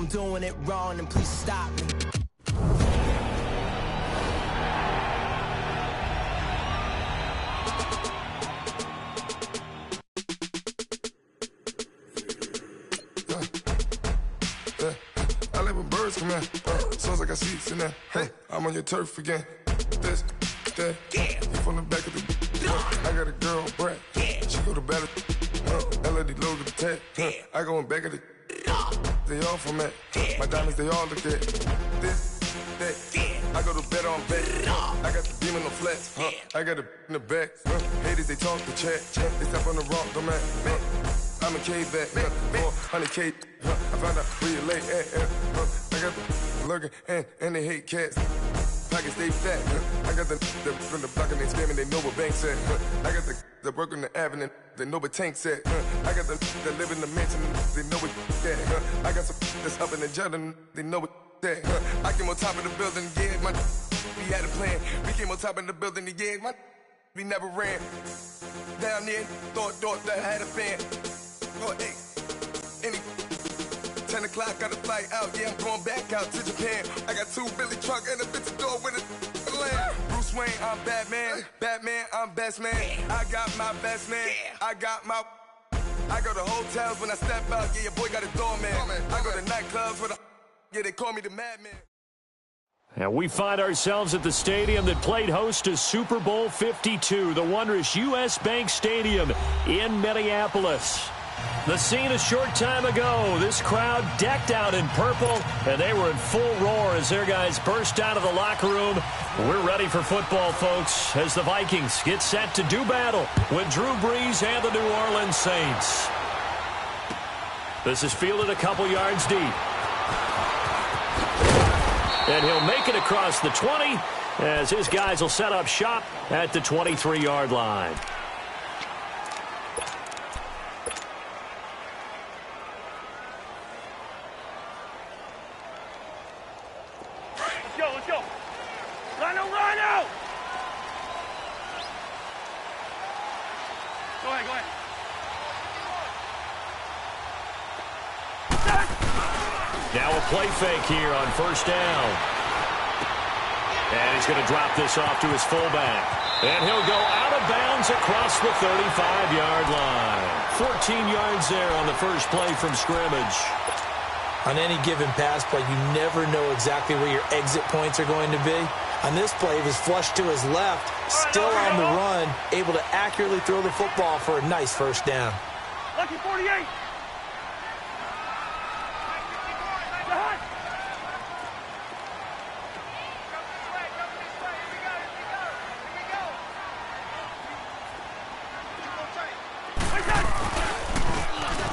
I'm doing it wrong, then please stop me. I live with birds come in. Sounds like I see seats in there. Hey, I'm on your turf again. This, that, you from the back of the. I got a girl, Brad. She go to battle. LED logo the tag. I go in back of the. They all from that. My diamonds, they all look at. This, that. I go to bed on bed. I got the demon on flats. I got it in the back. Haters, they talk the chat. They step on the rock, don't man. I'm a K-back, 400K. I found out where you lay at. I got the lurking and they hate cats. Pockets stay fat. I got the from the block and they scamming, they know what banks at. I got the work on the avenue, they know what tanks at. I got the live in the mansion, they know what that. I got some that's up in the judging, they know what that. I came on top of the building, yeah, my we had a plan. We came on top of the building, yeah, my we never ran. Down there, thought that I had a fan. Oh, hey, any 10 o'clock, got a flight out. Yeah, I'm going back out to Japan. I got 2 Billy truck and a bitch door with a land. Bruce Wayne, I'm Batman. Batman, I'm best man. I got my best man. I got my. I go to hotels when I step out. Yeah, your boy got a doorman. I go to nightclubs with a. Yeah, they call me the Madman. And we find ourselves at the stadium that played host to Super Bowl 52, the wondrous U.S. Bank Stadium in Minneapolis. The scene a short time ago, this crowd decked out in purple, and they were in full roar as their guys burst out of the locker room. We're ready for football, folks, as the Vikings get set to do battle with Drew Brees and the New Orleans Saints. This is fielded a couple yards deep. And he'll make it across the 20 as his guys will set up shop at the 23-yard line. Let's go. Rhino! Go ahead. Now a play fake here on first down. And he's going to drop this off to his fullback. And he'll go out of bounds across the 35-yard line. 14 yards there on the first play from scrimmage. On any given pass play, you never know exactly where your exit points are going to be. On this play, he was flushed to his left, still on the run, able to accurately throw the football for a nice first down. Lucky 48.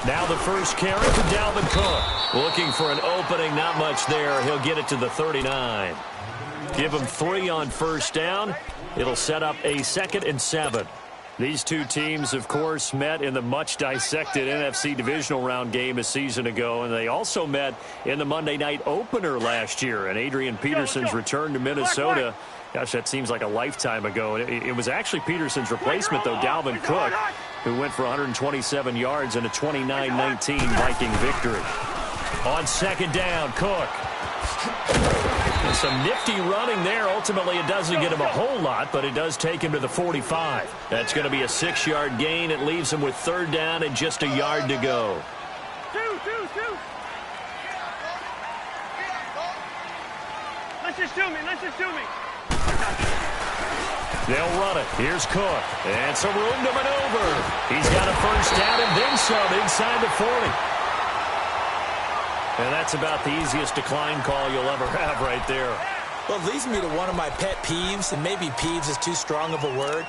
Now the first carry to Dalvin Cook. Looking for an opening, not much there. He'll get it to the 39. Give him 3 on first down. It'll set up a 2nd and 7. These two teams, of course, met in the much-dissected NFC divisional round game a season ago, and they also met in the Monday night opener last year. And Adrian Peterson's return to Minnesota, gosh, that seems like a lifetime ago. It was actually Peterson's replacement, though, Dalvin Cook, who went for 127 yards in a 29-19 Viking victory. On second down, Cook. And some nifty running there. Ultimately, it doesn't get him a whole lot, but it does take him to the 45. That's going to be a 6-yard gain. It leaves him with third down and just a yard to go. Two. Let's just do me. They'll run it. Here's Cook. And some room to maneuver. He's got a first down and then some inside the 40. And that's about the easiest decline call you'll ever have right there. Well, it leads me to one of my pet peeves, and maybe peeves is too strong of a word.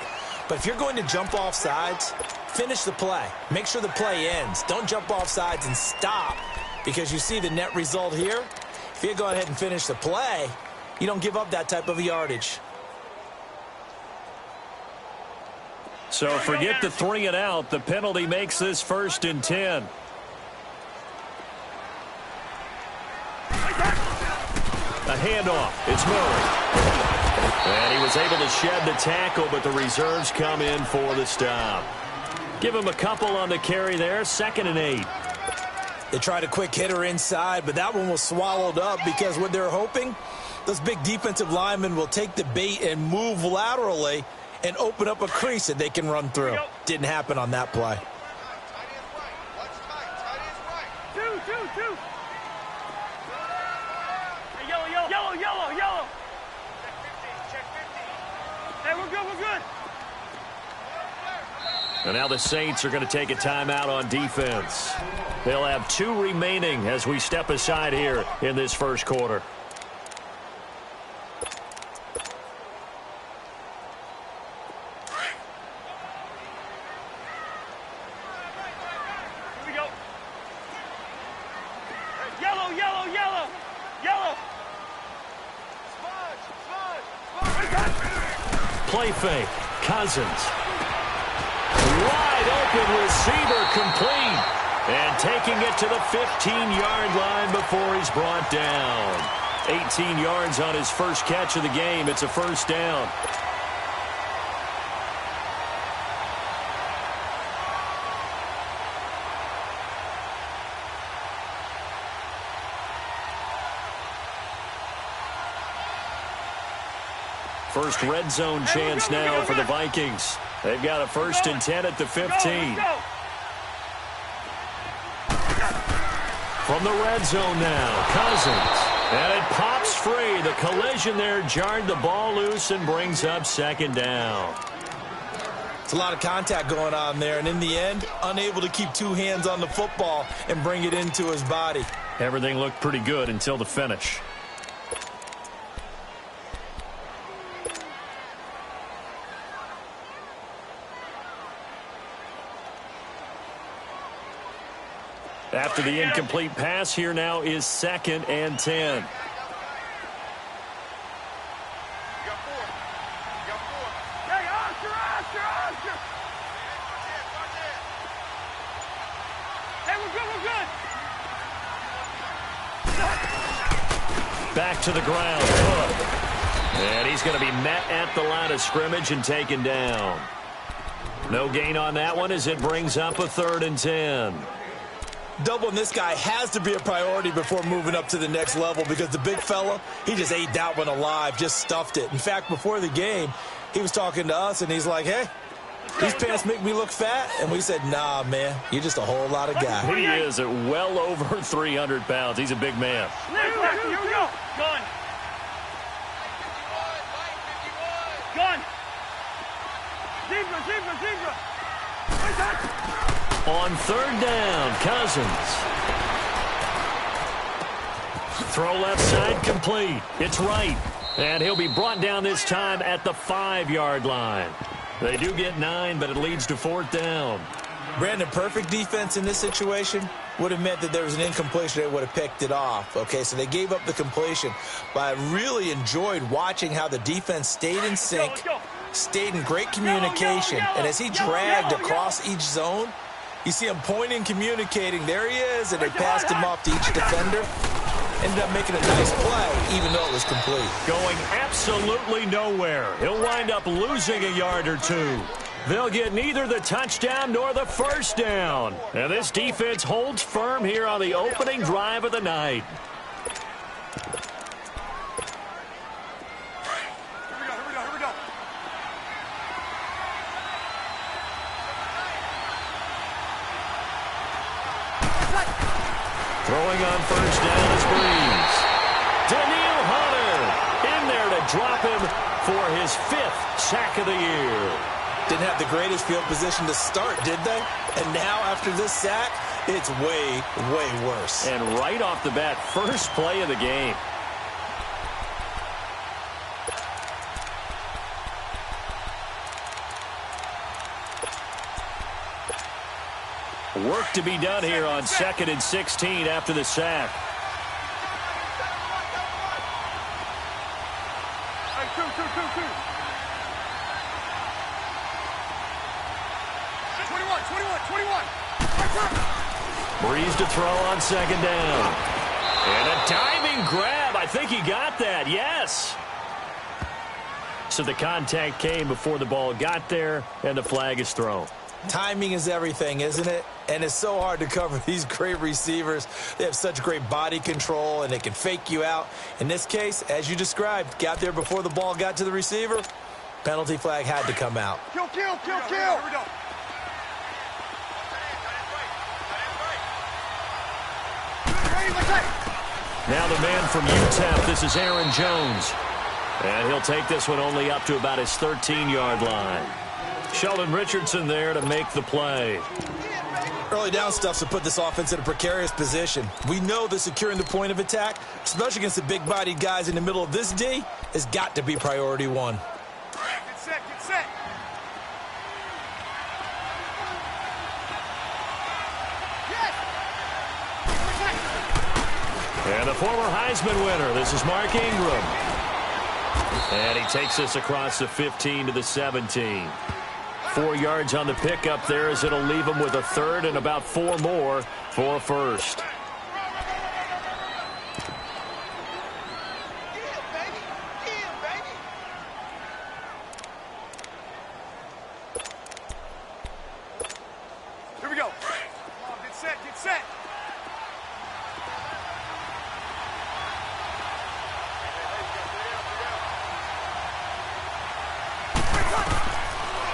But if you're going to jump off sides, finish the play. Make sure the play ends. Don't jump off sides and stop, because you see the net result here. If you go ahead and finish the play, you don't give up that type of yardage. So forget the 3 and out. The penalty makes this 1st and 10. A handoff. It's Murray. And he was able to shed the tackle, but the reserves come in for the stop. Give him a couple on the carry there. 2nd and 8. They tried a quick hitter inside, but that one was swallowed up because what they're hoping, those big defensive linemen will take the bait and move laterally and open up a crease that they can run through. Didn't happen on that play. Two. Hey, yellow. Check 50. Hey, we're good. And now the Saints are going to take a timeout on defense. They'll have 2 remaining as we step aside here in this first quarter. Play fake. Cousins. Wide open receiver complete. And taking it to the 15-yard line before he's brought down. 18 yards on his first catch of the game. It's a first down. First red zone chance now for the Vikings. They've got a 1st and 10 at the 15. From the red zone now, Cousins. And it pops free. The collision there jarred the ball loose and brings up 2nd down. It's a lot of contact going on there, and in the end, unable to keep 2 hands on the football and bring it into his body. Everything looked pretty good until the finish. After the incomplete pass, here now is 2nd and 10. Hey, Oscar! Hey, we're good. Back to the ground. And he's going to be met at the line of scrimmage and taken down. No gain on that one as it brings up a 3rd and 10. Doubling this guy has to be a priority before moving up to the next level because the big fella, he just ate that one alive, just stuffed it. In fact, before the game, he was talking to us, and he's like, hey, these pants make me look fat? And we said, nah, man, you're just a whole lot of guy. He is at well over 300 pounds. He's a big man. Here we go. Gun. Zebra. On 3rd down, Cousins. Throw left side complete. It's right. And he'll be brought down this time at the 5-yard line. They do get 9, but it leads to 4th down. Brandon, perfect defense in this situation would have meant that there was an incompletion. They would have picked it off. Okay, so they gave up the completion. But I really enjoyed watching how the defense stayed in sync, stayed in great communication. And as he dragged across each zone, you see him pointing, communicating. There he is, and they passed him off to each defender. Ended up making a nice play, even though it was complete. Going absolutely nowhere. He'll wind up losing a yard or 2. They'll get neither the touchdown nor the 1st down. And this defense holds firm here on the opening drive of the night. Here we go. Throwing on 1st down is Breeze. Daniil Hunter in there to drop him for his 5th sack of the year. Didn't have the greatest field position to start, did they? And now, after this sack, it's way, way worse. And right off the bat, first play of the game. Work to be done here on 2nd and 16 after the sack. Hey, two. 21. Breeze to throw on 2nd down. And a diving grab. I think he got that. Yes. So the contact came before the ball got there, and the flag is thrown. Timing is everything, isn't it? And it's so hard to cover these great receivers. They have such great body control, and they can fake you out. In this case, as you described, got there before the ball got to the receiver. Penalty flag had to come out. Kill. Here we go. Now the man from UTEP, this is Aaron Jones. And he'll take this one only up to about his 13-yard line. Sheldon Richardson there to make the play. Early down stuff to put this offense in a precarious position. We know that securing the point of attack, especially against the big-bodied guys in the middle of this D, has got to be priority one. Get set. And the former Heisman winner, this is Mark Ingram. And he takes this across the 15 to the 17. 4 yards on the pickup there as it'll leave him with a third and about 4 more for a first. Here we go. Come on, get set.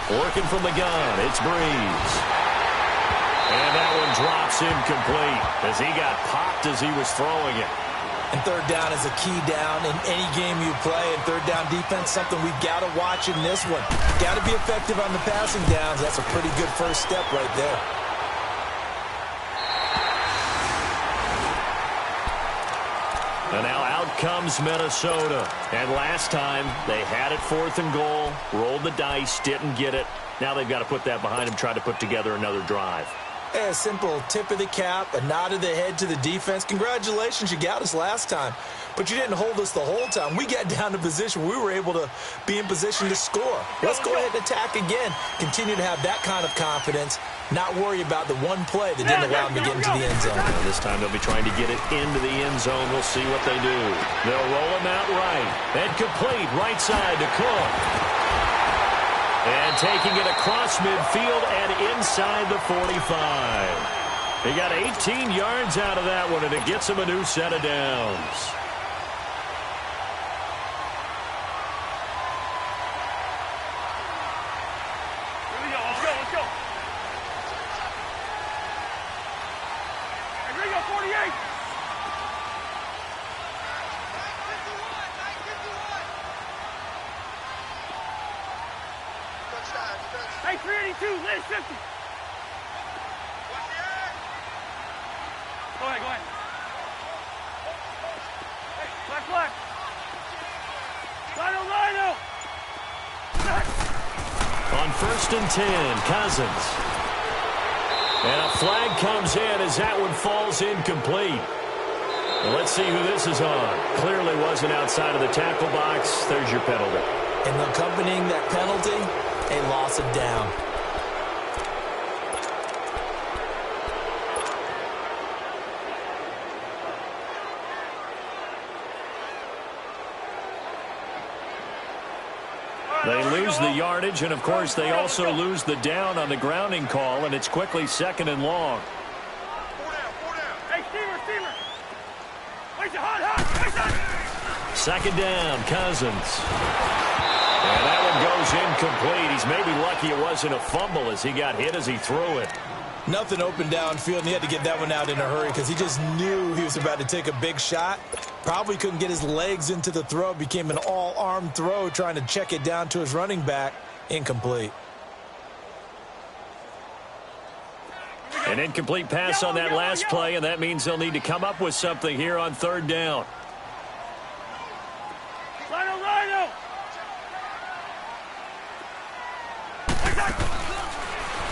Working from the gun, it's Breeze. And that one drops incomplete as he got popped as he was throwing it. And third down is a key down in any game you play. And third down defense, something we've got to watch in this one. Got to be effective on the passing downs. That's a pretty good first step right there. And now out comes Minnesota. And last time, they had it 4th and goal, rolled the dice, didn't get it. Now they've got to put that behind them, try to put together another drive. A simple tip of the cap, a nod of the head to the defense. Congratulations, you got us last time. But you didn't hold us the whole time. We got down to position. We were able to be in position to score. Let's go ahead and attack again. Continue to have that kind of confidence. Not worry about the one play that didn't allow them to get into the end zone. Well, this time they'll be trying to get it into the end zone. We'll see what they do. They'll roll him out right. And complete right side to Cook. And taking it across midfield and inside the 45. He got 18 yards out of that one, and it gets him a new set of downs. Here we go. Let's go. Here we go, 48. Hey, 382, Liz 50. Go ahead. Hey, left. Lino. On 1st and 10, Cousins. And a flag comes in as that one falls incomplete. Well, let's see who this is on. Clearly wasn't outside of the tackle box. There's your penalty. And accompanying that penalty, a loss of down. They lose the yardage, and, of course, they also lose the down on the grounding call, and it's quickly 2nd and long. 4 down. Hey, Steamer. Place it hot. 2nd down, Cousins. And that one goes incomplete. He's maybe lucky it wasn't a fumble as he got hit as he threw it. Nothing open downfield, and he had to get that one out in a hurry because he just knew he was about to take a big shot. Probably couldn't get his legs into the throw. Became an all-arm throw trying to check it down to his running back. Incomplete. An incomplete pass on that last play, and that means they'll need to come up with something here on 3rd down. Lino.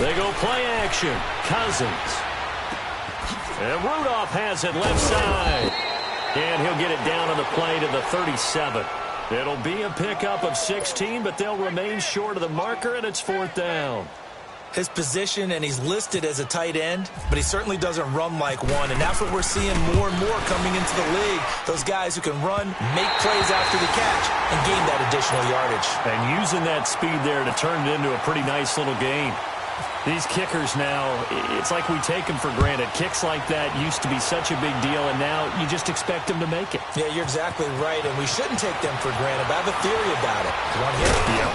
They go play action. Cousins. And Rudolph has it left side. And he'll get it down on the play to the 37. It'll be a pickup of 16, but they'll remain short of the marker, and it's 4th down. His position, and he's listed as a tight end, but he certainly doesn't run like one, and that's what we're seeing more and more coming into the league. Those guys who can run, make plays after the catch, and gain that additional yardage. And using that speed there to turn it into a pretty nice little gain. These kickers now, it's like we take them for granted. Kicks like that used to be such a big deal, and now you just expect them to make it. Yeah, you're exactly right, and we shouldn't take them for granted. But I have a theory about it. You want to hear it? Yeah.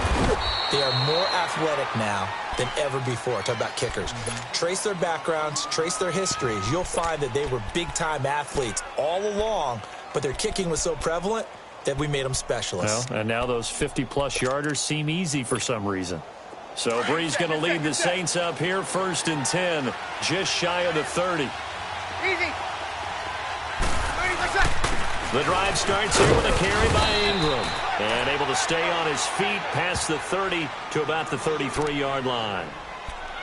They are more athletic now than ever before. Talk about kickers. Trace their backgrounds, trace their histories. You'll find that they were big-time athletes all along, but their kicking was so prevalent that we made them specialists. Well, and now those 50-plus yarders seem easy for some reason. So Bree's going to lead the Saints up here, 1st and 10, just shy of the 30. Easy. The drive starts here with a carry by Ingram. And able to stay on his feet past the 30 to about the 33-yard line.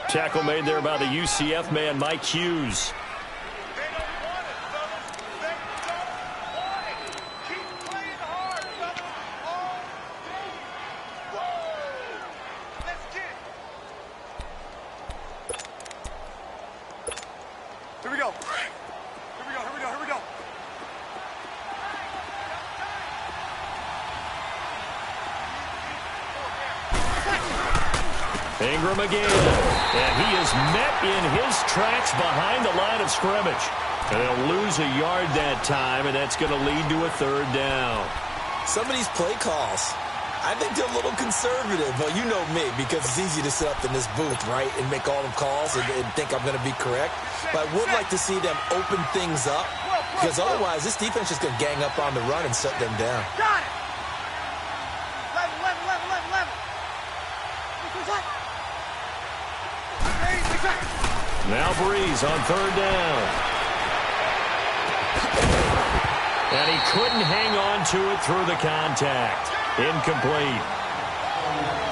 Tackle made there by the UCF man, Mike Hughes. Here we go. Here we go. Ingram again. And he is met in his tracks behind the line of scrimmage. And they'll lose a yard that time, and that's going to lead to a 3rd down. Some of these play calls, I think they're a little conservative. Well, you know me, because it's easy to sit up in this booth, right, and make all the calls and think I'm going to be correct. But I would like to see them open things up, because otherwise this defense is going to gang up on the run and shut them down. Got it. 11. Now Breeze on 3rd down. And he couldn't hang on to it through the contact. Incomplete.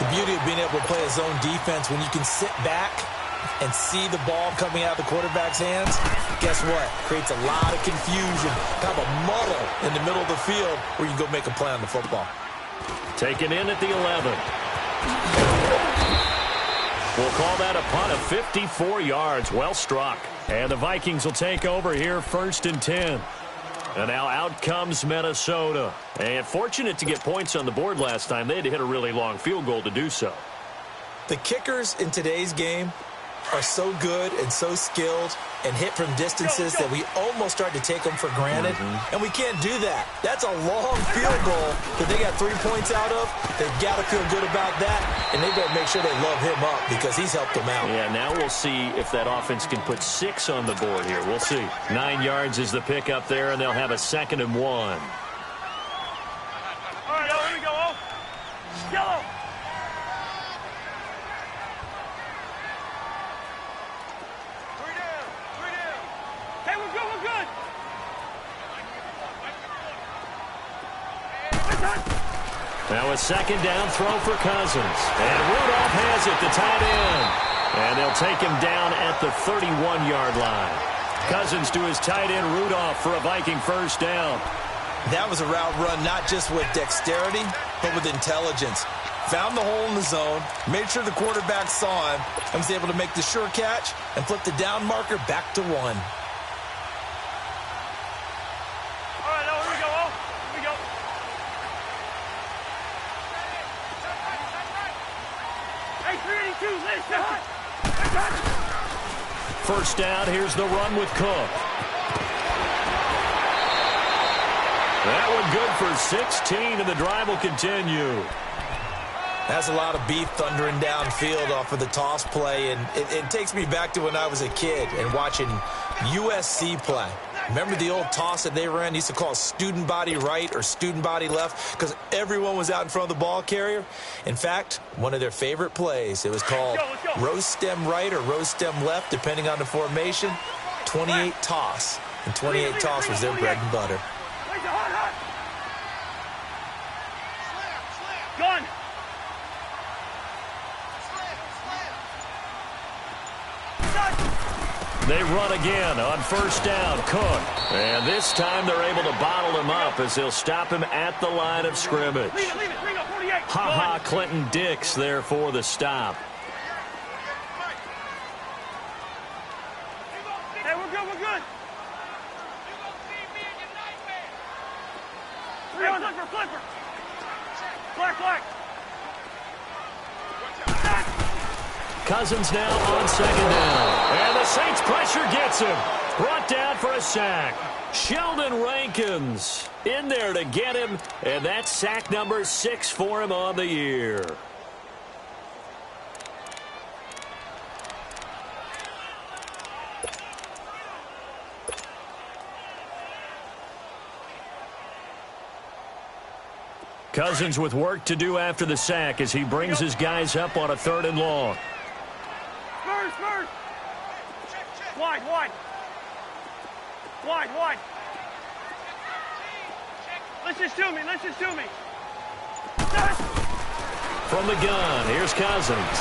The beauty of being able to play a zone defense when you can sit back and see the ball coming out of the quarterback's hands, guess what? Creates a lot of confusion, kind of a muddle in the middle of the field where you can go make a play on the football. Taken in at the 11. We'll call that a punt of 54 yards. Well struck. And the Vikings will take over here, 1st and 10. And now out comes Minnesota. And fortunate to get points on the board last time. They had to hit a really long field goal to do so. The kickers in today's game are so good and so skilled and hit from distances that we almost start to take them for granted. And we can't do that. That's a long field goal that they got 3 points out of. They've got to feel good about that, and they better make sure they love him up because he's helped them out. Yeah, now we'll see if that offense can put 6 on the board here. We'll see. 9 yards is the pick up there, and they'll have a 2nd and 1. All right, here we go. Yellow. Hey, we're good. Now a 2nd down throw for Cousins. And Rudolph has it, the tight end. And they'll take him down at the 31-yard line. Cousins to his tight end, Rudolph, for a Viking 1st down. That was a route run not just with dexterity, but with intelligence. Found the hole in the zone, made sure the quarterback saw him, and was able to make the sure catch and flip the down marker back to 1. All right, now here we go. Hey, 382, listen. 1st down, here's the run with Cook. That one good for 16, and the drive will continue. That's a lot of beef thundering downfield off of the toss play, and it takes me back to when I was a kid and watching USC play. Remember the old toss that they ran? They used to call student body right or student body left because everyone was out in front of the ball carrier. In fact, one of their favorite plays, it was called rose stem right or rose stem left, depending on the formation. 28 toss, and 28 toss was their bread and butter. Gun. They run again on 1st down, Cook. And this time they're able to bottle him up as they'll stop him at the line of scrimmage. Leave it. Bring up 48. Ha-ha, Clinton Dix there for the stop. Hey, we're good. Flipper. Black. Cousins now on second down. And the Saints pressure gets him. Brought down for a sack. Sheldon Rankins in there to get him. And that's sack number 6 for him on the year. Cousins with work to do after the sack as he brings his guys up on a 3rd and long. Spurs! Wide. Listen to me. From the gun, here's Cousins.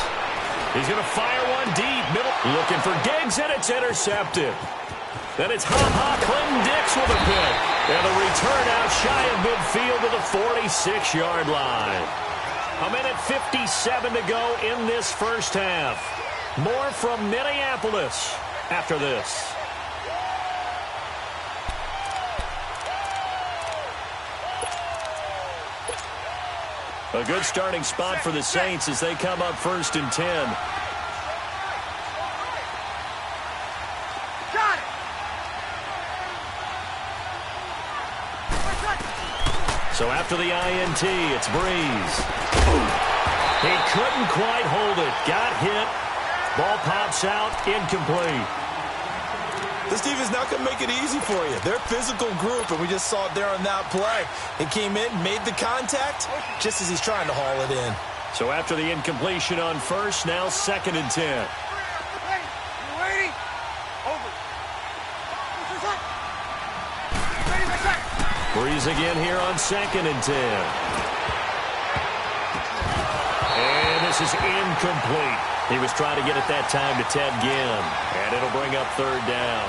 He's going to fire one deep. Middle, looking for Diggs, and it's intercepted. Then it's Clinton Dix with a pick. And a return out shy of midfield to the 46-yard line. 1:57 to go in this first half. More from Minneapolis after this. A good starting spot for the Saints as they come up 1st and 10. So after the INT, it's Breeze. He couldn't quite hold it. Got hit. Ball pops out. Incomplete. This defense not going to make it easy for you. They're a physical group, and we just saw it there on that play. He came in, made the contact, just as he's trying to haul it in. So after the incompletion on 1st, now 2nd and 10. Waiting. Over. Breeze again here on 2nd and 10. And this is incomplete. He was trying to get it that time to Ted Ginn. And it'll bring up 3rd down.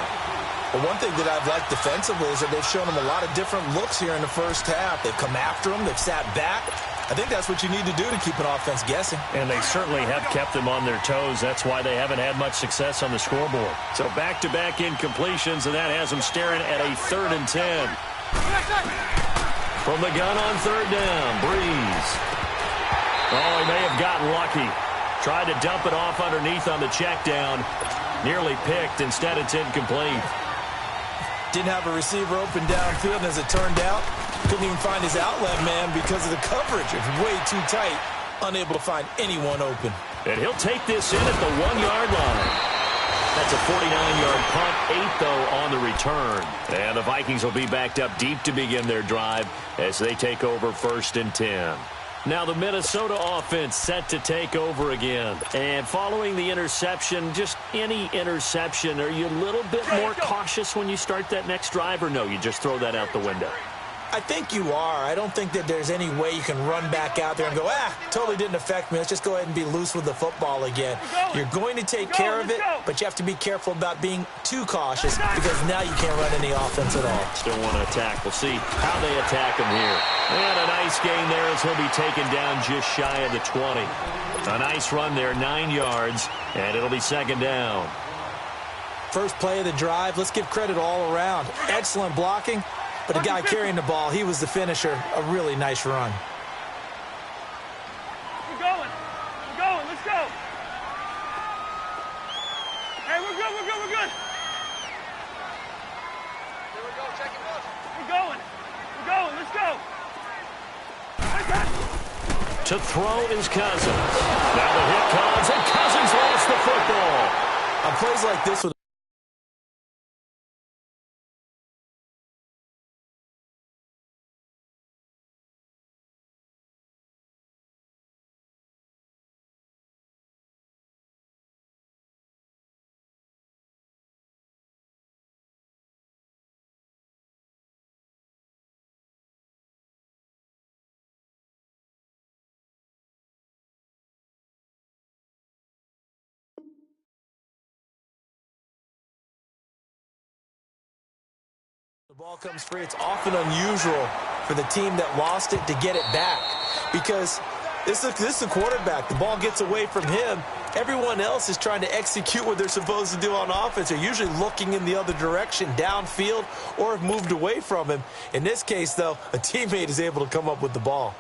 Well, one thing that I've liked defensively is that they've shown him a lot of different looks here in the first half. They've come after him. They've sat back. I think that's what you need to do to keep an offense guessing. And they certainly have kept them on their toes. That's why they haven't had much success on the scoreboard. So back-to-back incompletions, and that has them staring at a 3rd and 10. From the gun on 3rd down, Breeze. Oh, he may have gotten lucky. Tried to dump it off underneath on the check down. Nearly picked. Instead, it's incomplete. Didn't have a receiver open downfield, and as it turned out, couldn't even find his outlet man because of the coverage. It's way too tight. Unable to find anyone open. And he'll take this in at the 1-yard line. That's a 49-yard punt, 8 though on the return. And the Vikings will be backed up deep to begin their drive as they take over 1st and 10. Now the Minnesota offense set to take over again. And following the interception, just any interception, are you a little bit more cautious when you start that next drive, or no, you just throw that out the window? I think you are. I don't think that there's any way you can run back out there and go, totally didn't affect me. Let's just go ahead and be loose with the football again. You're going to take care of it, but you have to be careful about being too cautious because now you can't run any offense at all. Still want to attack. We'll see how they attack him here. And a nice gain there as he'll be taken down just shy of the 20. A nice run there, 9 yards, and it'll be 2nd down. First play of the drive. Let's give credit all around. Excellent blocking. But the guy carrying the ball, he was the finisher. A really nice run. We're going. Let's go. Hey, we're good. Here we go. Check it out. We're going. Let's go. To throw is Cousins. Now the hit comes, and Cousins lost the football. On plays like this with the ball comes free, it's often unusual for the team that lost it to get it back because this is the quarterback. The ball gets away from him. Everyone else is trying to execute what they're supposed to do on offense. They're usually looking in the other direction, downfield, or have moved away from him. In this case, though, a teammate is able to come up with the ball.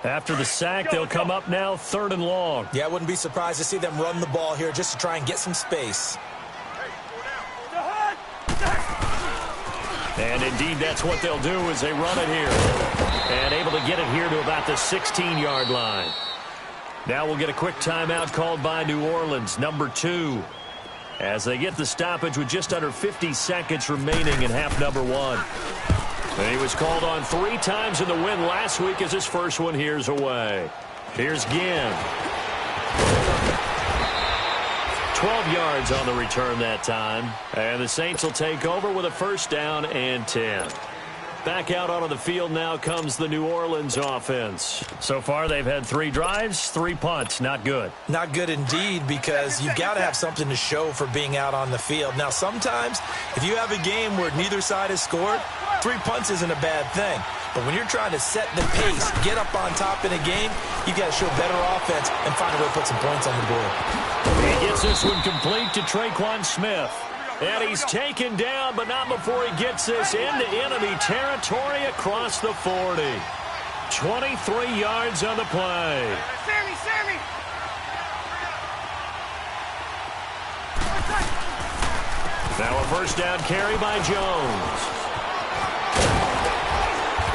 After the sack, they'll come up now 3rd and long. Yeah, I wouldn't be surprised to see them run the ball here just to try and get some space. And indeed, that's what they'll do as they run it here. And able to get it here to about the 16-yard line. Now we'll get a quick timeout called by New Orleans, number 2. As they get the stoppage with just under 50 seconds remaining in half number 1. And he was called on 3 times in the win last week as his first one here's away. Here's Ginn. 12 yards on the return that time. And the Saints will take over with a 1st down and 10. Back out onto the field now comes the New Orleans offense. So far, they've had 3 drives, 3 punts. Not good. Not good indeed, because you've got to have something to show for being out on the field. Now, sometimes, if you have a game where neither side has scored, 3 punts isn't a bad thing. But when you're trying to set the pace, get up on top in a game, you've got to show better offense and find a way to put some points on the board. He gets this one complete to Traquan Smith. And he's taken down, but not before he gets this into enemy territory across the 40. 23 yards on the play. Sammy! Now a 1st down carry by Jones.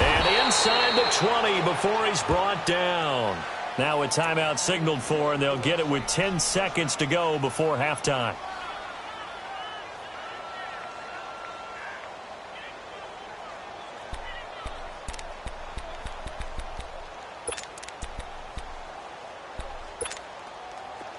And inside the 20 before he's brought down. Now a timeout signaled for, and they'll get it with 10 seconds to go before halftime.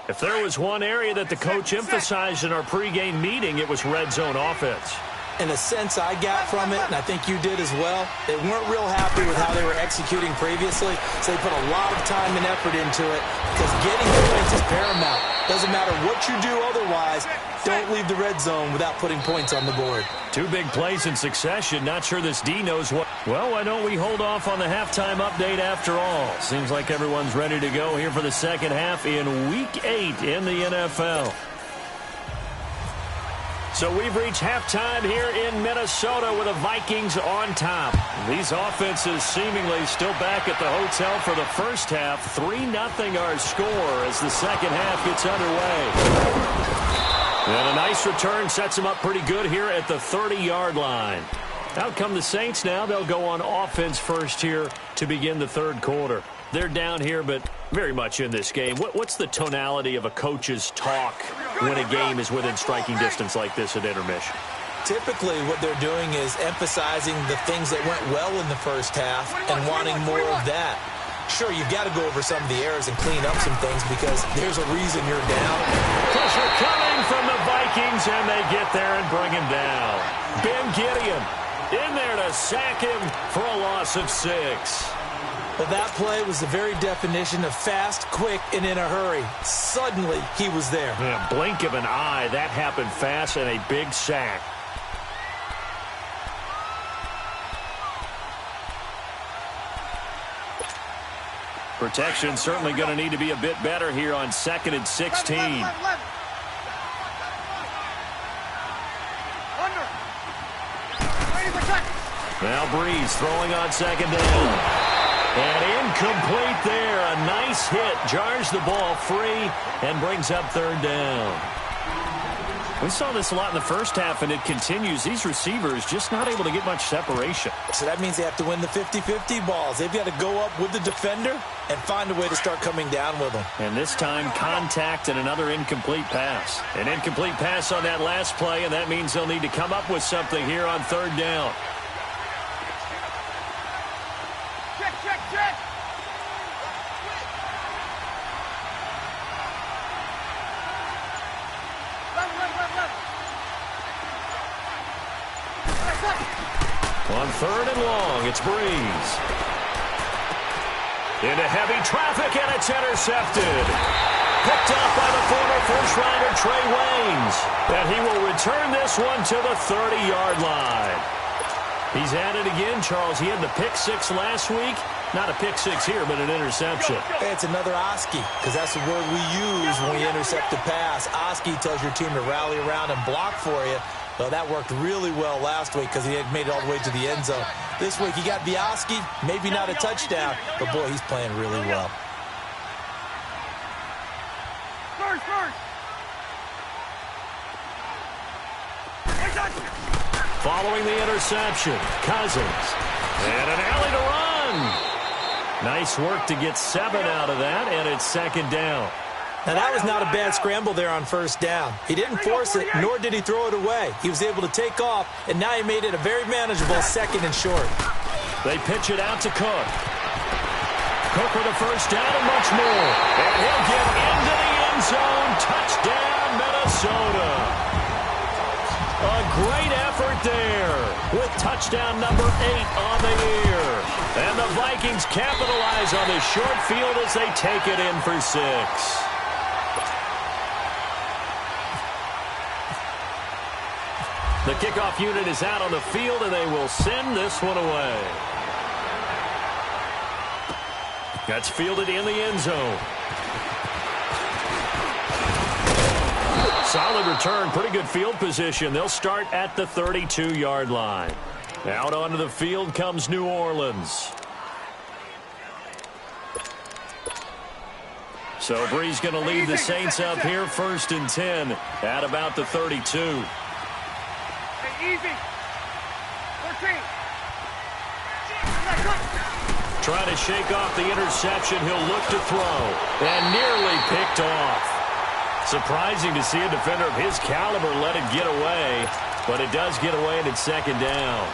If there was one area that the coach emphasized in our pregame meeting, it was red zone offense. In a sense, I got from it, and I think you did as well, they weren't real happy with how they were executing previously, so they put a lot of time and effort into it, because getting points is paramount. Doesn't matter what you do otherwise, don't leave the red zone without putting points on the board. 2 big plays in succession. Not sure this D knows what. Well, why don't we hold off on the halftime update after all? Seems like everyone's ready to go here for the second half in Week 8 in the NFL. So we've reached halftime here in Minnesota with the Vikings on top. These offenses seemingly still back at the hotel for the first half. 3-0 our score as the second half gets underway. And a nice return sets them up pretty good here at the 30-yard line. Out come the Saints now. They'll go on offense first here to begin the 3rd quarter. They're down here, but very much in this game. What's the tonality of a coach's talk when a game is within striking distance like this at intermission? Typically, what they're doing is emphasizing the things that went well in the first half and wanting more of that. Sure, you've got to go over some of the errors and clean up some things because there's a reason you're down. Pressure coming from the Vikings, and they get there and bring him down. Ben Gideon in there to sack him for a loss of 6. Well, that play was the very definition of fast, quick, and in a hurry. Suddenly, he was there. Yeah, blink of an eye. That happened fast and a big sack. Protection certainly going to need to be a bit better here on 2nd and 16. Now Breeze throwing on 2nd down. And incomplete there. A nice hit. Jars the ball free and brings up 3rd down. We saw this a lot in the first half, and it continues. These receivers just not able to get much separation. So that means they have to win the 50-50 balls. They've got to go up with the defender and find a way to start coming down with them. And this time, contact and another incomplete pass. An incomplete pass on that last play, and that means they'll need to come up with something here on 3rd down. On 3rd and long, it's Breeze. Into heavy traffic, and it's intercepted. Picked up by the former first-rounder Trey Waynes. And he will return this one to the 30-yard line. He's at it again, Charles. He had the pick 6 last week. Not a pick 6 here, but an interception. Hey, it's another Oski, because that's the word we use when we intercept a pass. Oski tells your team to rally around and block for you. Well, that worked really well last week because he had made it all the way to the end zone. This week he got Bialski, maybe not a touchdown, but boy, he's playing really well. Following the interception, Cousins. And an alley to run. Nice work to get 7 out of that, and it's second down. Now, that was not a bad scramble there on first down. He didn't force it, nor did he throw it away. He was able to take off, and now he made it a very manageable second and short. They pitch it out to Cook. Cook with a first down and much more. And he'll get into the end zone. Touchdown, Minnesota. A great effort there with touchdown number 8 on the year. And the Vikings capitalize on the short field as they take it in for 6. The kickoff unit is out on the field, and they will send this one away. That's fielded in the end zone. Solid return, pretty good field position. They'll start at the 32-yard line. Out onto the field comes New Orleans. So Bree's going to lead the Saints up here, 1st and 10 at about the 32. Easy. 14. Trying to shake off the interception. He'll look to throw. And nearly picked off. Surprising to see a defender of his caliber let it get away. But it does get away, and it's second down.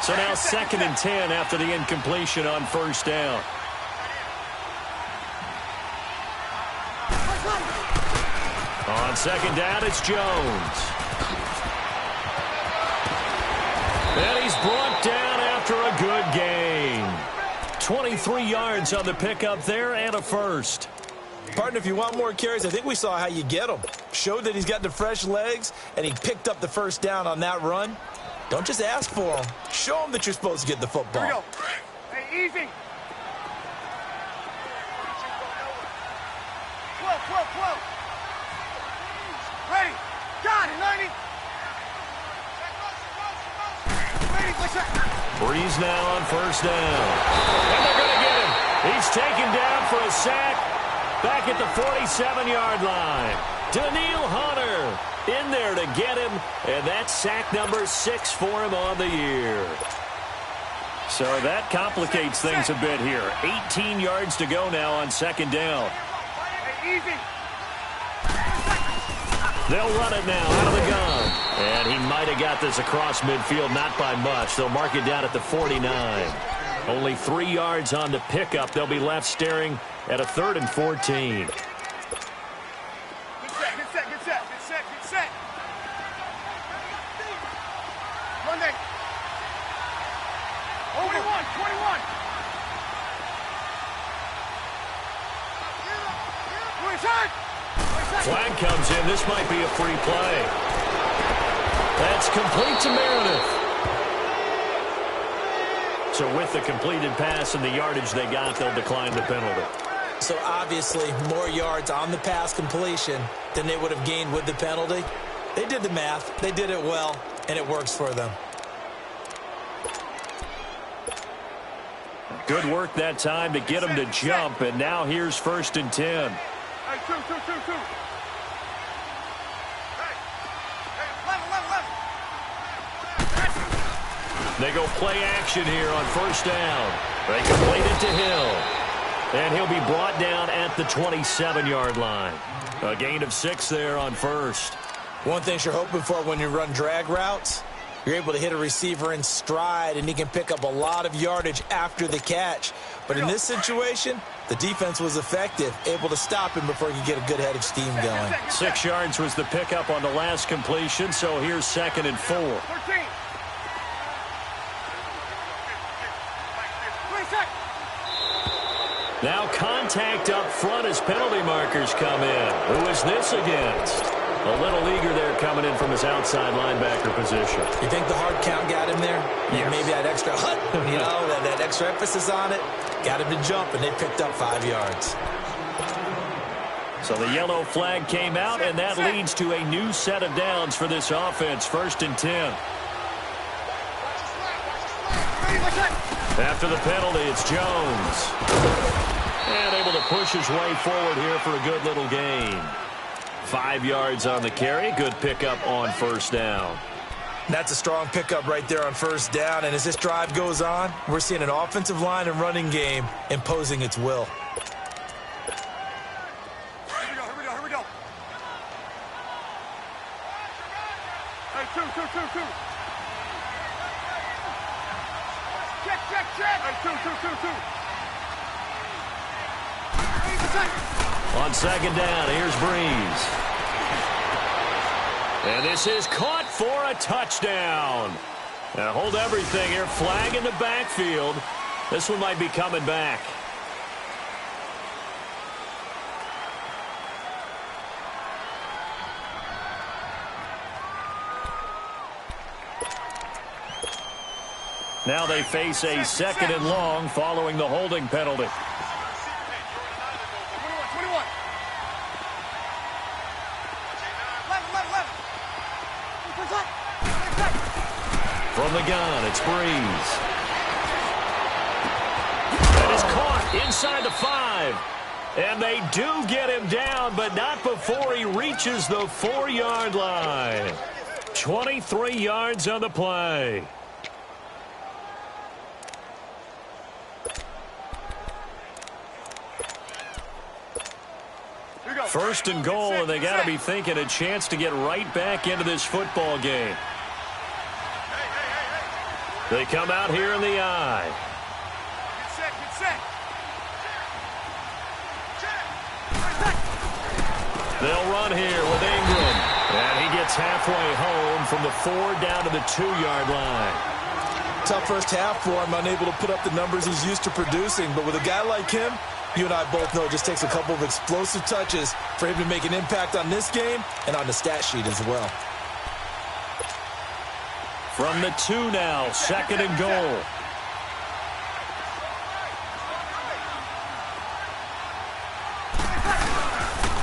So now 2nd and 10 after the incompletion on first down. On second down, it's Jones. And he's brought down after a good gain. 23 yards on the pickup there and a first. Partner, if you want more carries, I think we saw how you get them. Showed that he's got the fresh legs, and he picked up the first down on that run. Don't just ask for them. Show them that you're supposed to get the football. Here we go. Hey, easy. 12. Ready. Got it, 90. Ready, what's that? Breeze now on first down. And they're going to get him. He's taken down for a sack back at the 47-yard line. Daniil Hunter in there to get him, and that's sack number 6 for him on the year. So that complicates things a bit here. 18 yards to go now on second down. Hey, easy. They'll run it now out of the gun. And he might have got this across midfield, not by much. They'll mark it down at the 49. Only 3 yards on the pickup. They'll be left staring at a 3rd and 14. Get set. Monday. Over. 21. Flag comes in. This might be a free play. That's complete to Meredith. So with the completed pass and the yardage they got, they'll decline the penalty. So obviously more yards on the pass completion than they would have gained with the penalty. They did the math. They did it well, and it works for them. Good work that time to get him to jump, and now here's 1st and 10. Hey, two. They go play action here on first down. They complete it to Hill. And he'll be brought down at the 27-yard line. A gain of 6 there on first. One thing you're hoping for when you run drag routes, you're able to hit a receiver in stride, and he can pick up a lot of yardage after the catch. But in this situation, the defense was effective, able to stop him before he could get a good head of steam going. 6 yards was the pickup on the last completion, so here's 2nd and 4. 13. Now contact up front as penalty markers come in. Who is this against? A little eager there coming in from his outside linebacker position. You think the hard count got him there? Yes. Maybe that extra that extra emphasis on it got him to jump, and they picked up 5 yards. So the yellow flag came out, and that leads to a new set of downs for this offense. 1st and 10. After the penalty, it's Jones. And able to push his way forward here for a good little gain. 5 yards on the carry. Good pickup on 1st down. That's a strong pickup right there on 1st down. And as this drive goes on, we're seeing an offensive line and running game imposing its will. Here we go. Hey, two. Check. Hey, two. On 2nd down, here's Breeze. And this is caught for a touchdown. Now hold everything here. Flag in the backfield. This one might be coming back. Now they face a 2nd and long following the holding penalty. From the gun, it's Breeze. That is caught inside the 5. And they do get him down, but not before he reaches the 4-yard line. 23 yards on the play. First and goal, and they got to be thinking a chance to get right back into this football game. They come out here in the eye. Get set. They'll run here with Ingram. And he gets halfway home from the 4 down to the 2-yard line. Tough first half for him, unable to put up the numbers he's used to producing. But with a guy like him, you and I both know it just takes a couple of explosive touches for him to make an impact on this game and on the stat sheet as well. From the 2 now, 2nd and goal.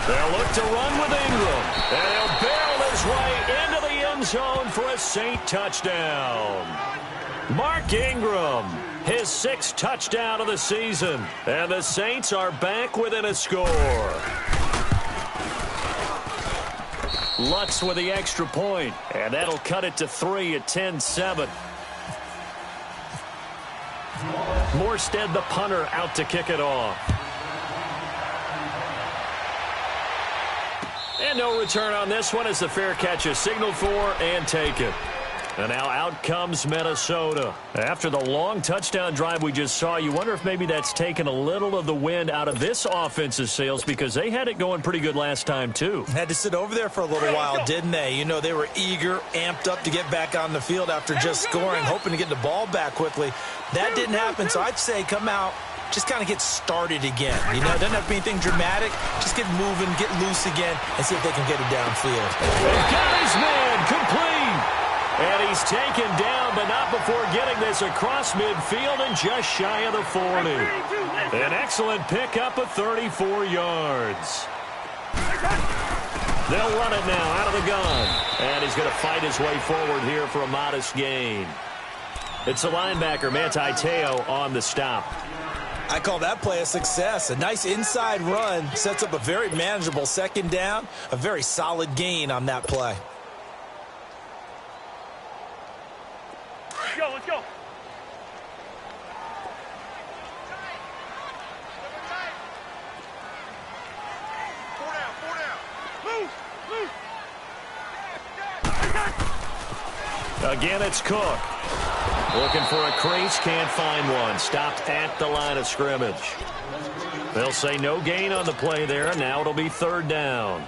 They'll look to run with Ingram. And he'll barrel his way into the end zone for a Saint touchdown. Mark Ingram, his 6th touchdown of the season. And the Saints are back within a score. Lutz with the extra point, and that'll cut it to 3 at 10-7. Morstead, the punter, out to kick it off. And no return on this one as the fair catch is signaled for and taken. And now out comes Minnesota. After the long touchdown drive we just saw, you wonder if maybe that's taken a little of the wind out of this offense's sails because they had it going pretty good last time, too. Had to sit over there for a little while, didn't they? You know, they were eager, amped up to get back on the field after just scoring, hoping to get the ball back quickly. That didn't happen, so I'd say come out, just kind of get started again. You know, it doesn't have to be anything dramatic. Just get moving, get loose again, and see if they can get it downfield. They've got his man complete. And he's taken down, but not before getting this across midfield and just shy of the 40. An excellent pickup of 34 yards. They'll run it now out of the gun. And he's going to fight his way forward here for a modest gain. It's the linebacker, Manti Te'o, on the stop. I call that play a success. A nice inside run sets up a very manageable 2nd down. A very solid gain on that play. Let's go. Four down. Move. Again, it's Cook. Looking for a crease, can't find one. Stopped at the line of scrimmage. They'll say no gain on the play there, and now it'll be 3rd down.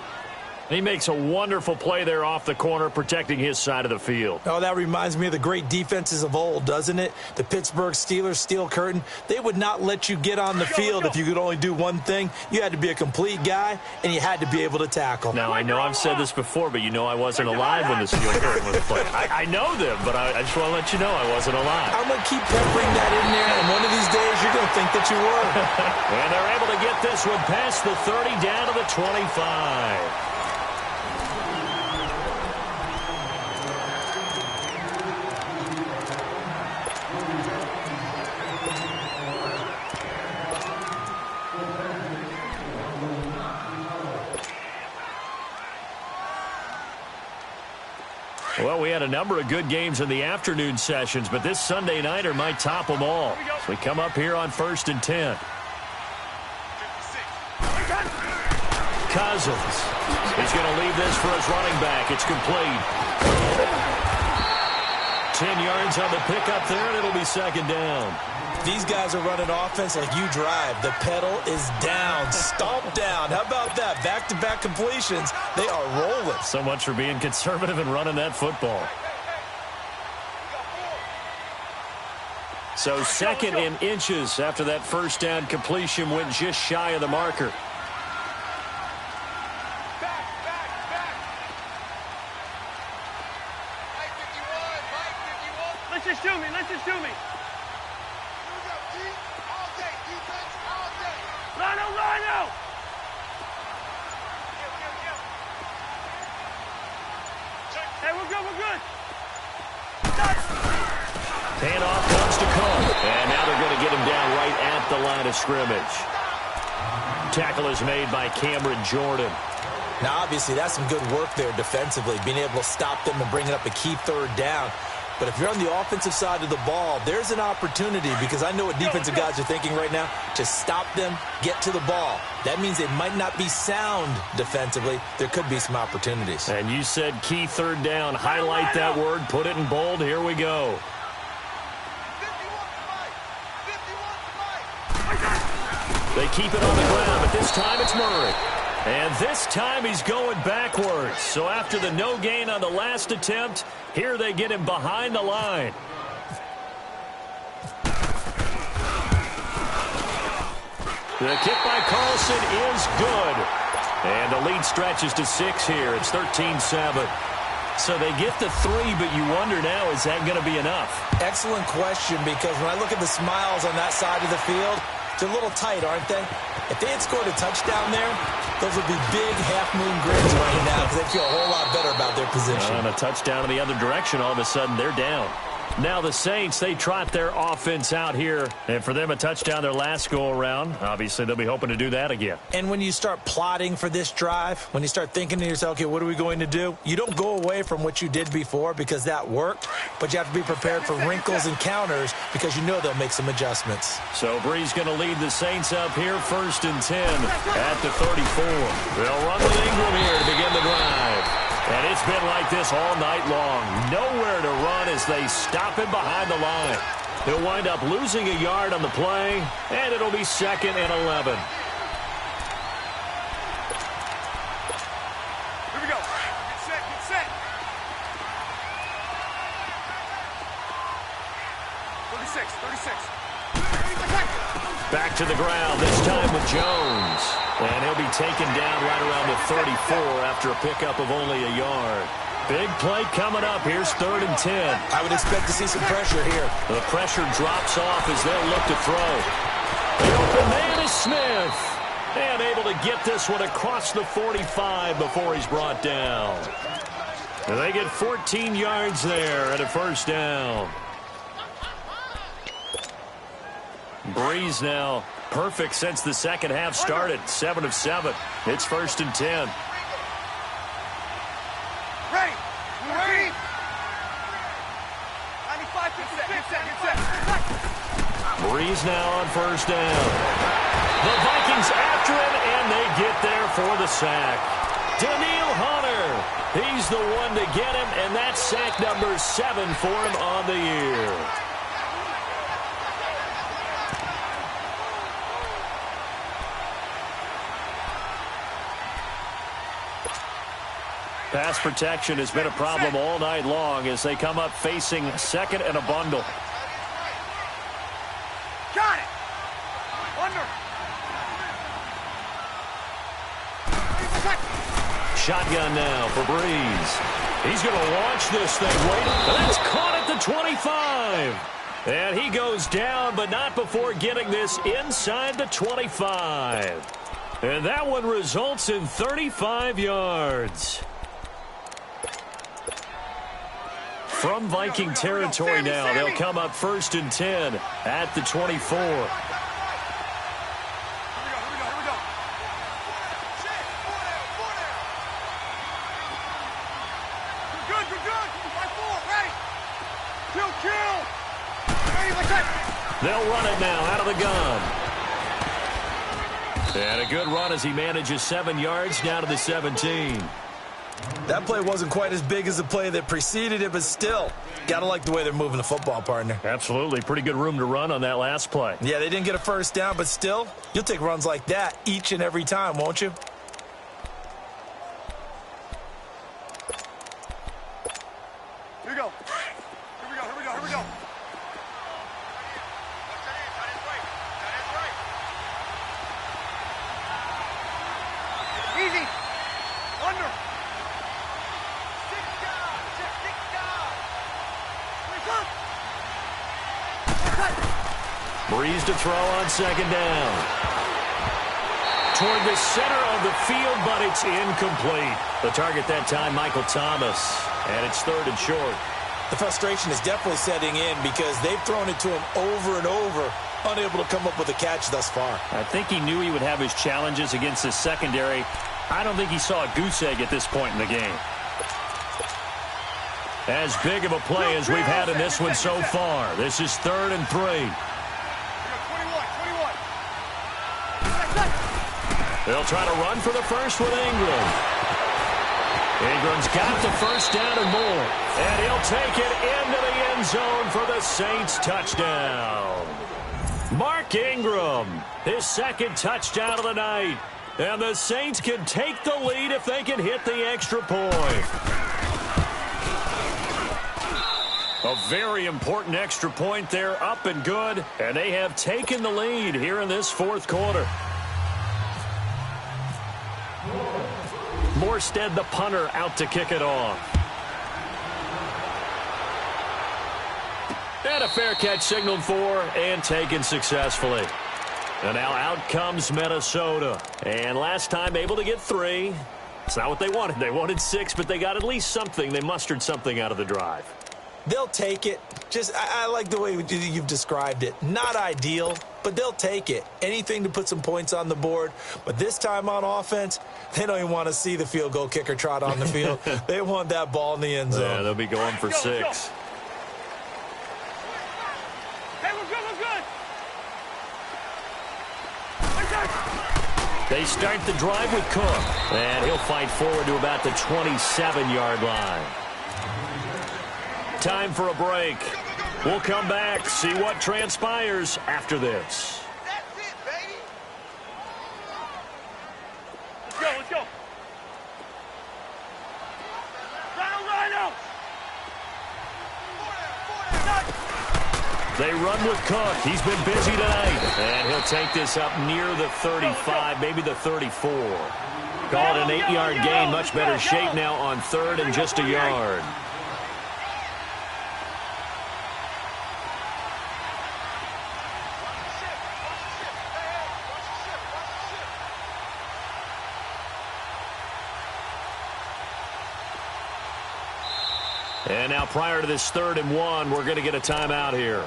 He makes a wonderful play there off the corner, protecting his side of the field. Oh, that reminds me of the great defenses of old, doesn't it? The Pittsburgh Steelers steel curtain. They would not let you get on the field if you could only do one thing. You had to be a complete guy, and you had to be able to tackle. Now, I know I've said this before, but you know I wasn't alive when the steel curtain was played. I know them, but I just want to let you know I wasn't alive. I'm going to keep peppering that in there, and one of these days you're going to think that you were. And they're able to get this one past the 30 down to the 25. Well, we had a number of good games in the afternoon sessions, but this Sunday nighter might top them all. So we come up here on 1st and 10. Cousins. He's going to leave this for his running back. It's complete. 10 yards on the pickup there, and it'll be 2nd down. These guys are running offense like you drive. The pedal is down, stomp down. How about that? Back-to-back completions. They are rolling. So much for being conservative and running that football. So 2nd and inches after that first down completion went just shy of the marker. Let's just shoot me. Let's just shoot me. Rhino! Hey, we're good. Handoff comes to Cook. And now they're going to get him down right at the line of scrimmage. Tackle is made by Cameron Jordan. Now, obviously, that's some good work there defensively, being able to stop them and bringing up a key 3rd down. But if you're on the offensive side of the ball, there's an opportunity, because I know what defensive guys are thinking right now, to stop them, get to the ball. That means they might not be sound defensively. There could be some opportunities. And you said key 3rd down. Highlight that word. Put it in bold. Here we go. They keep it on the ground, but this time it's Murray. And this time he's going backwards. So after the no gain on the last attempt, here they get him behind the line. The kick by Carlson is good. And the lead stretches to 6 here. It's 13-7. So they get the 3, but you wonder now, is that going to be enough? Excellent question, because when I look at the smiles on that side of the field, they're a little tight, aren't they? If they had scored a touchdown there, those would be big half-moon grins right now, because they feel a whole lot better about their position. And a touchdown in the other direction, all of a sudden they're down. Now the Saints, they trot their offense out here. And for them, a touchdown their last go-around. Obviously, they'll be hoping to do that again. And when you start plotting for this drive, when you start thinking to yourself, okay, what are we going to do? You don't go away from what you did before because that worked, but you have to be prepared for wrinkles and counters because you know they'll make some adjustments. So Bree's going to lead the Saints up here 1st and 10 at the 34. They'll run with Ingram here to begin the drive. And it's been like this all night long. Nowhere to run as they stop him behind the line. He'll wind up losing a yard on the play, and it'll be 2nd and 11. Here we go. Get set. 36. Back to the ground, this time with Jones. And he'll be taken down right around the 34 after a pickup of only a yard. Big play coming up. Here's 3rd and 10. I would expect to see some pressure here. The pressure drops off as they'll look to throw. The open man is Smith. And able to get this one across the 45 before he's brought down. And they get 14 yards there at a 1st down. Breeze now perfect since the second half started. 7 of 7. It's 1st and 10. Ready. 95, get set. Breeze now on 1st down. The Vikings after him, and they get there for the sack. Daniil Hunter, he's the one to get him, and that's sack number 7 for him on the year. Pass protection has been a problem all night long as they come up facing second and a bundle. Got it. Under. Shotgun now for Breeze. He's going to launch this thing. Wait, that's caught at the 25. And he goes down, but not before getting this inside the 25. And that one results in 35 yards. From Viking territory now, they'll come up 1st and 10 at the 24. They'll run it now out of the gun. And a good run as he manages 7 yards down to the 17. That play wasn't quite as big as the play that preceded it, but still, gotta like the way they're moving the football, partner. Absolutely. Pretty good room to run on that last play. Yeah, they didn't get a first down, but still, you'll take runs like that each and every time, won't you? Here we go. Here we go, here we go, here we go. Easy. Under. Six down. Breeze to throw on 2nd down. Toward the center of the field, but it's incomplete. The target that time, Michael Thomas. And it's 3rd and short. The frustration is definitely setting in because they've thrown it to him over and over, unable to come up with a catch thus far. I think he knew he would have his challenges against his secondary. I don't think he saw a goose egg at this point in the game. As big of a play as we've had in this one so far. This is 3rd and 3. They'll try to run for the first with Ingram. Ingram's got the first down and more. And he'll take it into the end zone for the Saints touchdown. Mark Ingram, his 2nd touchdown of the night. And the Saints can take the lead if they can hit the extra point. A very important extra point there, up and good. And they have taken the lead here in this 4th quarter. Morstead, the punter, out to kick it off. And a fair catch signaled for and taken successfully. And now out comes Minnesota. And last time able to get 3. It's not what they wanted. They wanted 6, but they got at least something. They mustered something out of the drive. They'll take it. I like the way you've described it. Not ideal, but they'll take it. Anything to put some points on the board. But this time on offense, they don't even want to see the field goal kicker trot on the field. They want that ball in the end zone. Yeah, they'll be going for 6. Hey, we're good, we're good. They start the drive with Cook. And he'll fight forward to about the 27-yard line. Time for a break. We'll come back, see what transpires after this. That's it, baby. Let's go, let's go. Rhino! They run with Cook. He's been busy tonight. And he'll take this up near the 35, maybe the 34. Called an 8-yard gain. Much better shape now on 3rd and just a yard. And now prior to this 3rd and 1, we're going to get a timeout here.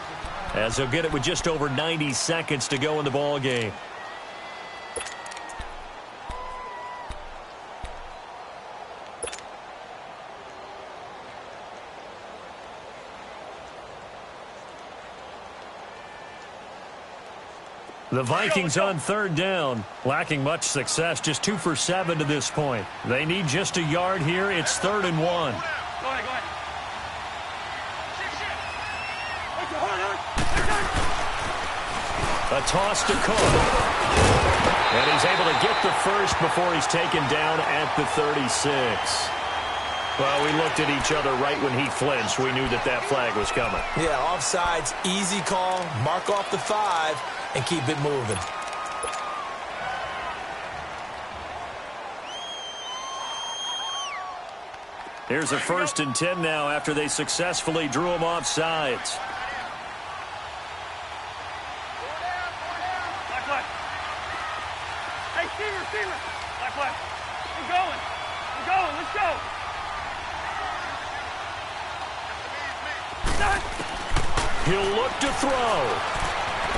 As they'll get it with just over 90 seconds to go in the ball game. The Vikings on 3rd down, lacking much success, just 2 for 7 to this point. They need just a yard here. It's 3rd and 1. Go ahead, go ahead. A toss to Cook. And he's able to get the first before he's taken down at the 36. Well, we looked at each other right when he flinched. We knew that that flag was coming. Yeah, offsides, easy call. Mark off the 5 and keep it moving. Here's a 1st and 10 now after they successfully drew him off sides. Black left. Hey, receiver. Black left. We're going. Let's go. He'll look to throw.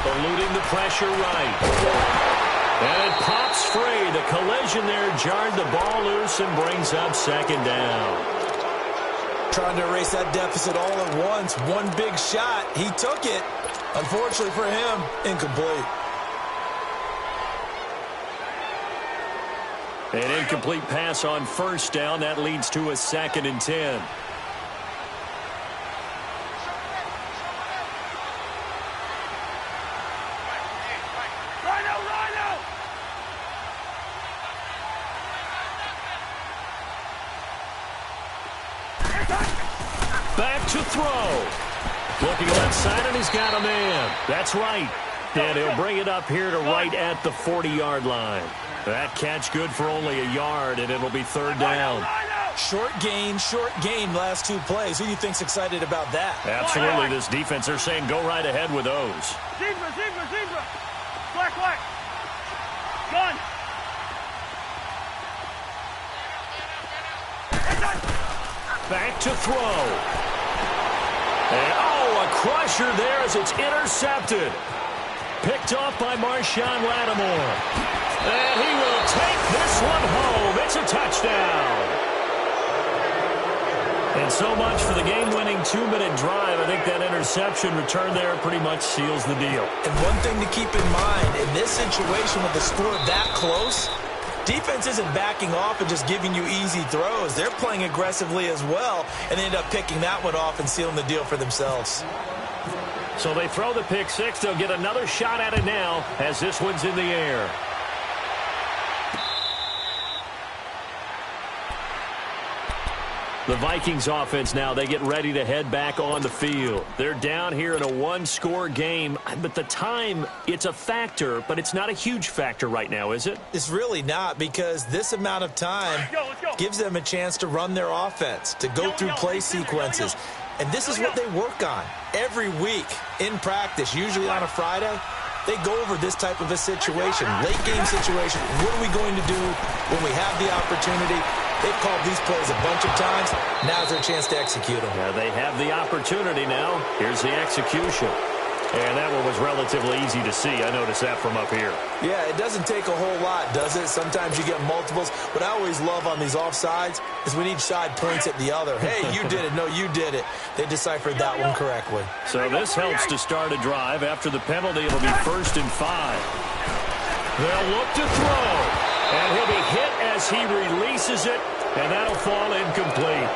Eluding the pressure right. And it pops free. The collision there jarred the ball loose and brings up 2nd down. Trying to erase that deficit all at once. One big shot. He took it. Unfortunately for him, incomplete. An incomplete pass on 1st down. That leads to a 2nd and 10. Back to throw. Looking left side, and he's got a man. That's right. And he'll bring it up here to right at the 40-yard line. That catch good for only a yard, and it'll be 3rd down. Short gain last 2 plays. Who do you think's excited about that? Absolutely. This defense, they're saying go right ahead with those. Zebra. Black. Gun. Back to throw. And, a crusher there as it's intercepted. Picked off by Marshawn Lattimore. And he will take this one home. It's a touchdown. And so much for the game-winning 2-minute drive. I think that interception return there pretty much seals the deal. And one thing to keep in mind, in this situation with the score that close, defense isn't backing off and just giving you easy throws. They're playing aggressively as well, and they end up picking that one off and sealing the deal for themselves. So they throw the pick 6. They'll get another shot at it now as this one's in the air. The Vikings offense now, they get ready to head back on the field. They're down here in a 1-score game, but the time, it's a factor, but it's not a huge factor right now, is it? It's really not, because this amount of time gives them a chance to run their offense, to go through play sequences. And this is what they work on every week in practice, usually on a Friday. They go over this type of a situation, late game situation. What are we going to do when we have the opportunity? They've called these plays a bunch of times. Now's their chance to execute them. Yeah, they have the opportunity now. Here's the execution. And that one was relatively easy to see. I noticed that from up here. Yeah, it doesn't take a whole lot, does it? Sometimes you get multiples. What I always love on these offsides is when each side points at the other. Hey, you did it. No, you did it. They deciphered that one correctly. So this helps to start a drive. After the penalty, it'll be 1st and 5. They'll look to throw. And he'll be hit as he releases it, and that'll fall incomplete.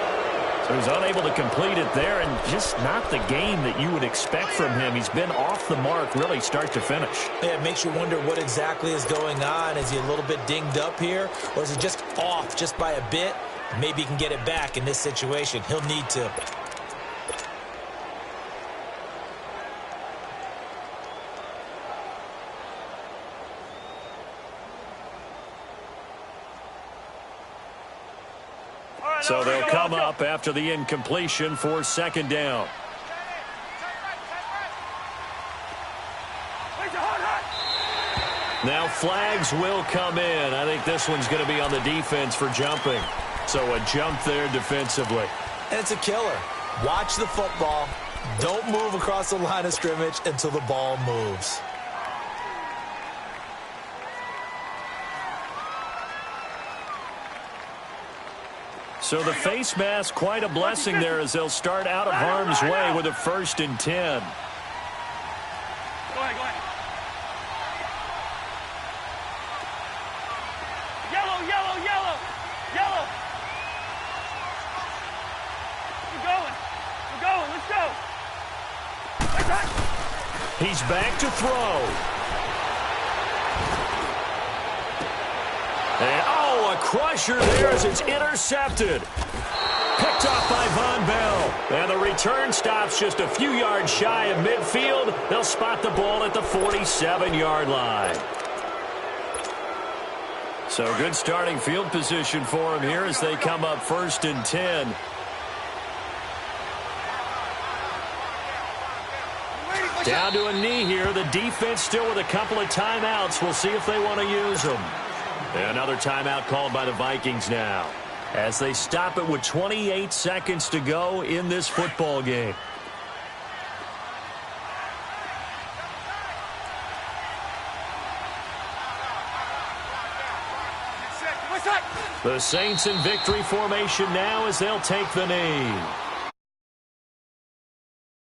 So he's unable to complete it there, and just not the game that you would expect from him. He's been off the mark, really, start to finish. Yeah, it makes you wonder what exactly is going on. Is he a little bit dinged up here, or is he just off just by a bit? Maybe he can get it back in this situation. He'll need to. So they'll come up after the incompletion for 2nd down. Now flags will come in. I think this one's going to be on the defense for jumping. So a jump there defensively. And it's a killer. Watch the football. Don't move across the line of scrimmage until the ball moves. So the face mask, quite a blessing there as they'll start out of harm's way with a 1st and 10. Go ahead. Yellow. We're going. Let's go. He's back to throw. And, a crusher there as it's intercepted. Picked off by Von Bell. And the return stops just a few yards shy of midfield. They'll spot the ball at the 47-yard line. So good starting field position for him here as they come up 1st and 10. Down to a knee here. The defense still with a couple of timeouts. We'll see if they want to use them. Another timeout called by the Vikings now, as they stop it with 28 seconds to go in this football game. The Saints in victory formation now as they'll take the knee.